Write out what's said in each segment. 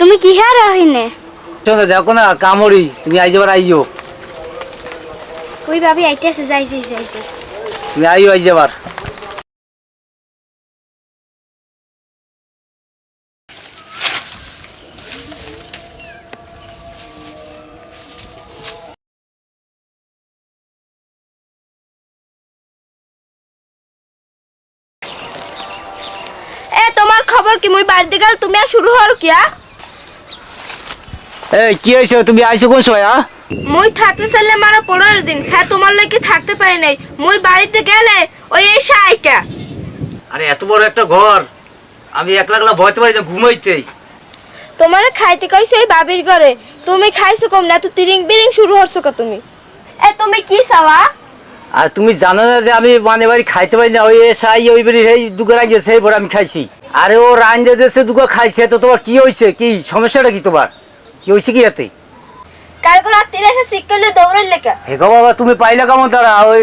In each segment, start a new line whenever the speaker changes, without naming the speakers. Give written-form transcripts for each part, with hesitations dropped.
তুমি কি হার আহিনে?
শোনো দেখো না কামড়ি তুমি আইজবার আইও।
ওই ভাবি আইতেছে, যাইছে।
তুমি আইও আইজবার।
এ তোমার খবর কি? মুই বাড়িতে গেল তুমি আর শুরু হল কিয়া?
এই কি হয়েছে? তুমি আইছো কোন সময়?
মুই থাকতে চাইলে মারা 15 দিন। হ্যাঁ তোমার লাগি থাকতে পারি নাই। মুই বাড়িতে গেলে ওই এসে আইকা।
আরে এত বড় একটা ঘর, আমি একলা একলা ভয়তে পারি না ঘুমাইতেই।
তোমারে খাইতে কইছে ওই বাবির ঘরে। তুমি খাইছো কম না, তো তিরিং বিরিং শুরু হরছো কা তুমি? এ তুমি কি চাওয়া?
আর তুমি জানো না যে আমি মানে বাড়ি খাইতে পারি না? ওই এসাই ওই বাড়ি সেই দুগো রাঁধছে সেই ভরে আমি খাইছি। আরে ও রাঁধে দেশে দুগো খাইছে, তো তোমার কি হয়েছে? কি সমস্যাটা কি তোমার? কি হয়েছে কি এতে?
কালকে রাত্রে এসে সিকলে দৌড়ের লেখা।
হে গো বাবা, তুমি পাইলে কেমন তারা? ওই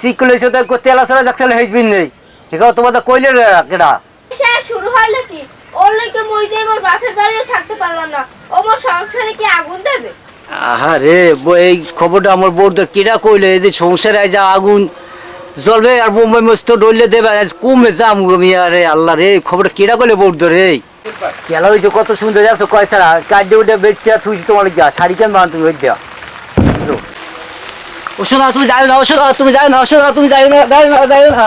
শিক্ষল হয়েছে তো তেলা সরা দেখছিল হেসবিন নেই। হে গো তোমার তো কইলে কেডা?
এসে শুরু হলো কি? ওর লাগে মই যে মোর বাপের বাড়িও থাকতে পারলাম না। ও মোর সংসারে কি আগুন দেবে?
আহারে এই খবরটা আমার বউদের কেডা কইলে যে সংসারে যা আগুন জ্বলবে আর বোম্বাই মস্ত ডলে দেবে কমে যাম আমি। আরে আল্লাহ রে, খবরটা কেডা কইলে বউদের রে? কেলা হয়েছে কত সুন্দর যাচ্ছ কয় সারা কাটে উঠে বেশি আর থুইছি তোমার যা শাড়ি কেন বান তুমি ওই দেওয়া। ও শোনা তুমি যাই না, ও শোনা তুমি যাই না, ও শোনা তুমি যাই না, যাই না।